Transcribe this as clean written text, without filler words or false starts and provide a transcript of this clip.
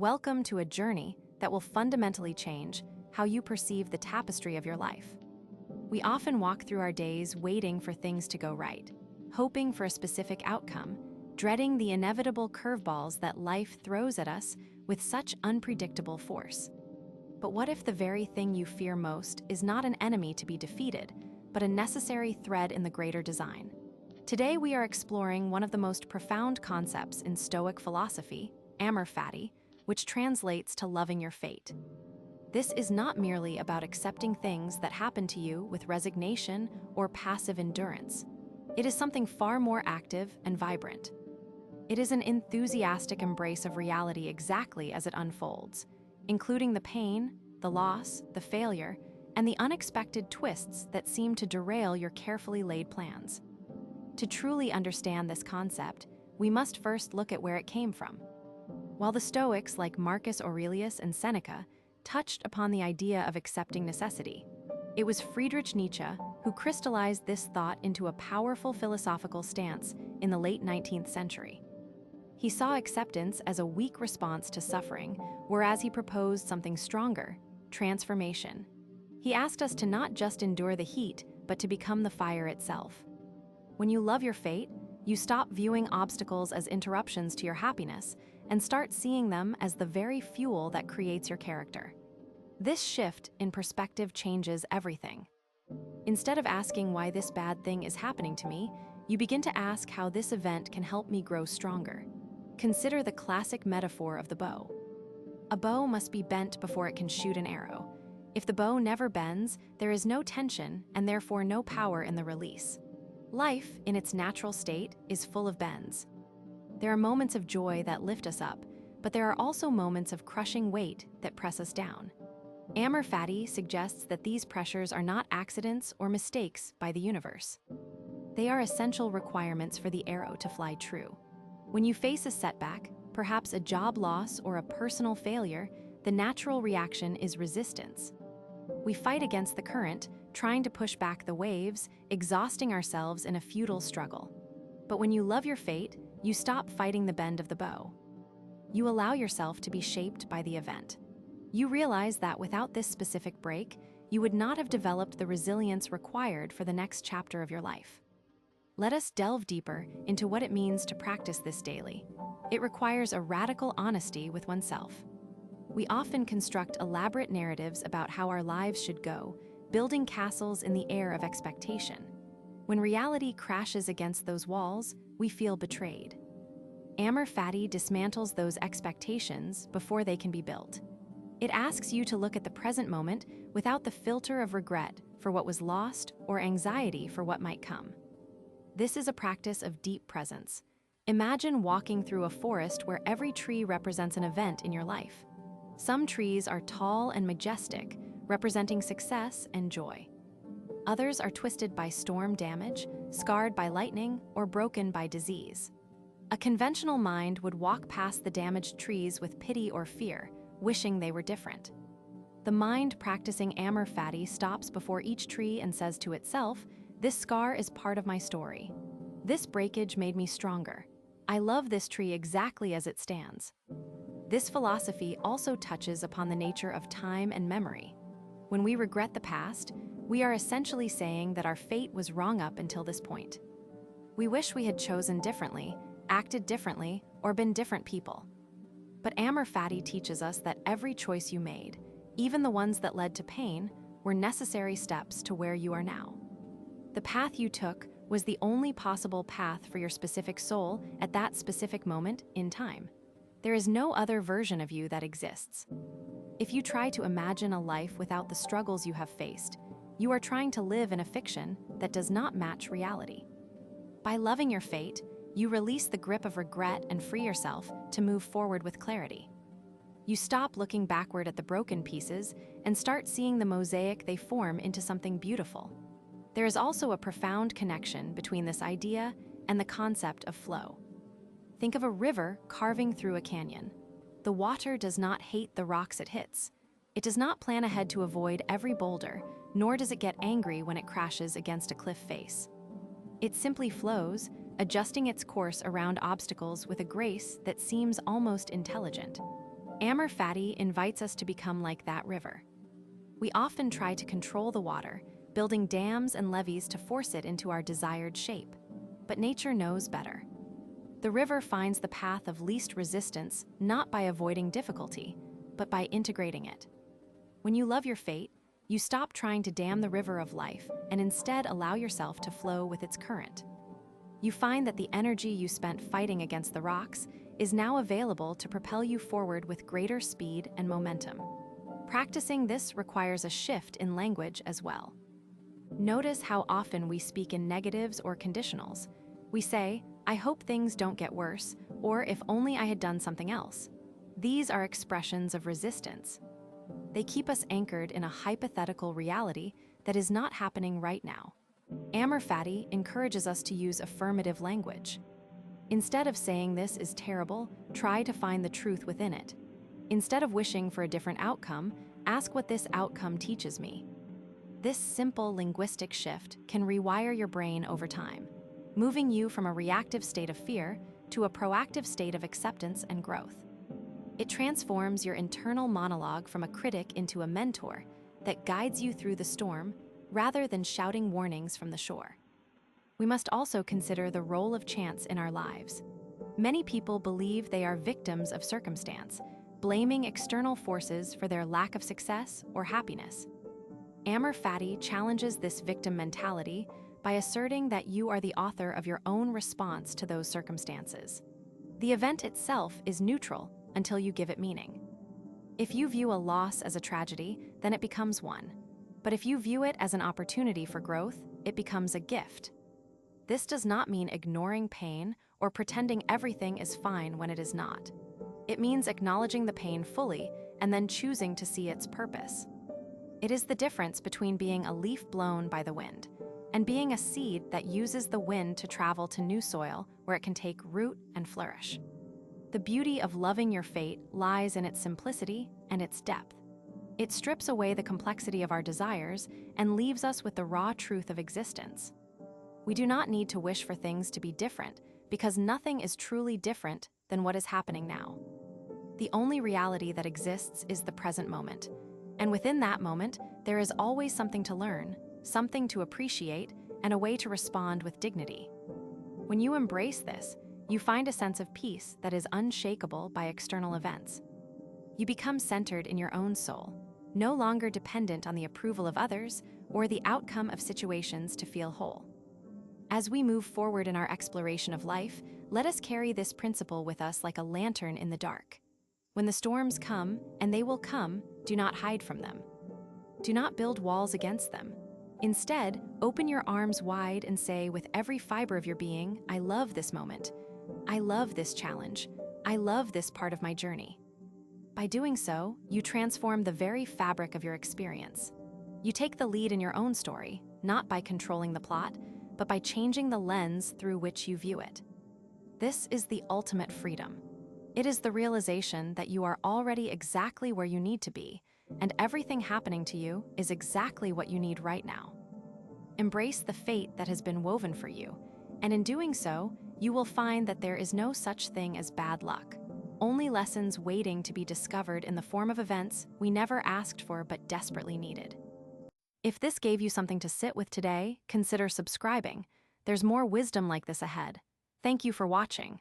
Welcome to a journey that will fundamentally change how you perceive the tapestry of your life. We often walk through our days waiting for things to go right, hoping for a specific outcome, dreading the inevitable curveballs that life throws at us with such unpredictable force. But what if the very thing you fear most is not an enemy to be defeated, but a necessary thread in the greater design? Today we are exploring one of the most profound concepts in Stoic philosophy, Amor Fati, which translates to loving your fate. This is not merely about accepting things that happen to you with resignation or passive endurance. It is something far more active and vibrant. It is an enthusiastic embrace of reality exactly as it unfolds, including the pain, the loss, the failure, and the unexpected twists that seem to derail your carefully laid plans. To truly understand this concept, we must first look at where it came from. While the Stoics like Marcus Aurelius and Seneca touched upon the idea of accepting necessity, it was Friedrich Nietzsche who crystallized this thought into a powerful philosophical stance in the late 19th century. He saw acceptance as a weak response to suffering, whereas he proposed something stronger, transformation. He asked us to not just endure the heat, but to become the fire itself. When you love your fate, you stop viewing obstacles as interruptions to your happiness and start seeing them as the very fuel that creates your character. This shift in perspective changes everything. Instead of asking why this bad thing is happening to me, you begin to ask how this event can help me grow stronger. Consider the classic metaphor of the bow. A bow must be bent before it can shoot an arrow. If the bow never bends, there is no tension and therefore no power in the release. Life, in its natural state, is full of bends. There are moments of joy that lift us up, but there are also moments of crushing weight that press us down. Amor Fati suggests that these pressures are not accidents or mistakes by the universe. They are essential requirements for the arrow to fly true. When you face a setback, perhaps a job loss or a personal failure, the natural reaction is resistance. We fight against the current, trying to push back the waves, exhausting ourselves in a futile struggle. But when you love your fate, you stop fighting the bend of the bow. You allow yourself to be shaped by the event. You realize that without this specific break, you would not have developed the resilience required for the next chapter of your life. Let us delve deeper into what it means to practice this daily. It requires a radical honesty with oneself. We often construct elaborate narratives about how our lives should go, building castles in the air of expectation. When reality crashes against those walls, we feel betrayed. Amor Fati dismantles those expectations before they can be built. It asks you to look at the present moment without the filter of regret for what was lost or anxiety for what might come. This is a practice of deep presence. Imagine walking through a forest where every tree represents an event in your life. Some trees are tall and majestic, representing success and joy. Others are twisted by storm damage, scarred by lightning, or broken by disease. A conventional mind would walk past the damaged trees with pity or fear, wishing they were different. The mind practicing Amor Fati stops before each tree and says to itself, "This scar is part of my story. This breakage made me stronger. I love this tree exactly as it stands." This philosophy also touches upon the nature of time and memory. When we regret the past, we are essentially saying that our fate was wrong up until this point. We wish we had chosen differently, acted differently, or been different people. But Amor Fati teaches us that every choice you made, even the ones that led to pain, were necessary steps to where you are now. The path you took was the only possible path for your specific soul at that specific moment in time. There is no other version of you that exists. If you try to imagine a life without the struggles you have faced, you are trying to live in a fiction that does not match reality. By loving your fate, you release the grip of regret and free yourself to move forward with clarity. You stop looking backward at the broken pieces and start seeing the mosaic they form into something beautiful. There is also a profound connection between this idea and the concept of flow. Think of a river carving through a canyon. The water does not hate the rocks it hits. It does not plan ahead to avoid every boulder, nor does it get angry when it crashes against a cliff face. It simply flows, adjusting its course around obstacles with a grace that seems almost intelligent. Amor Fati invites us to become like that river. We often try to control the water, building dams and levees to force it into our desired shape. But nature knows better. The river finds the path of least resistance not by avoiding difficulty, but by integrating it. When you love your fate, you stop trying to dam the river of life and instead allow yourself to flow with its current. You find that the energy you spent fighting against the rocks is now available to propel you forward with greater speed and momentum. Practicing this requires a shift in language as well. Notice how often we speak in negatives or conditionals. We say, "I hope things don't get worse," or "if only I had done something else." These are expressions of resistance. They keep us anchored in a hypothetical reality that is not happening right now. Amor Fati encourages us to use affirmative language. Instead of saying "this is terrible," try to find the truth within it. Instead of wishing for a different outcome, ask what this outcome teaches me. This simple linguistic shift can rewire your brain over time, moving you from a reactive state of fear to a proactive state of acceptance and growth. It transforms your internal monologue from a critic into a mentor that guides you through the storm rather than shouting warnings from the shore. We must also consider the role of chance in our lives. Many people believe they are victims of circumstance, blaming external forces for their lack of success or happiness. Amor Fati challenges this victim mentality by asserting that you are the author of your own response to those circumstances. The event itself is neutral until you give it meaning. If you view a loss as a tragedy, then it becomes one. But if you view it as an opportunity for growth, it becomes a gift. This does not mean ignoring pain or pretending everything is fine when it is not. It means acknowledging the pain fully and then choosing to see its purpose. It is the difference between being a leaf blown by the wind and being a seed that uses the wind to travel to new soil where it can take root and flourish. The beauty of loving your fate lies in its simplicity and its depth. It strips away the complexity of our desires and leaves us with the raw truth of existence. We do not need to wish for things to be different because nothing is truly different than what is happening now. The only reality that exists is the present moment. And within that moment, there is always something to learn, something to appreciate, and a way to respond with dignity. When you embrace this, you find a sense of peace that is unshakable by external events. You become centered in your own soul, no longer dependent on the approval of others or the outcome of situations to feel whole. As we move forward in our exploration of life, let us carry this principle with us like a lantern in the dark. When the storms come, and they will come, do not hide from them. Do not build walls against them. Instead, open your arms wide and say with every fiber of your being, "I love this moment. I love this challenge. I love this part of my journey." By doing so, you transform the very fabric of your experience. You take the lead in your own story, not by controlling the plot, but by changing the lens through which you view it. This is the ultimate freedom. It is the realization that you are already exactly where you need to be, and everything happening to you is exactly what you need right now. Embrace the fate that has been woven for you, and in doing so, you will find that there is no such thing as bad luck, only lessons waiting to be discovered in the form of events we never asked for but desperately needed. If this gave you something to sit with today, consider subscribing. There's more wisdom like this ahead. Thank you for watching.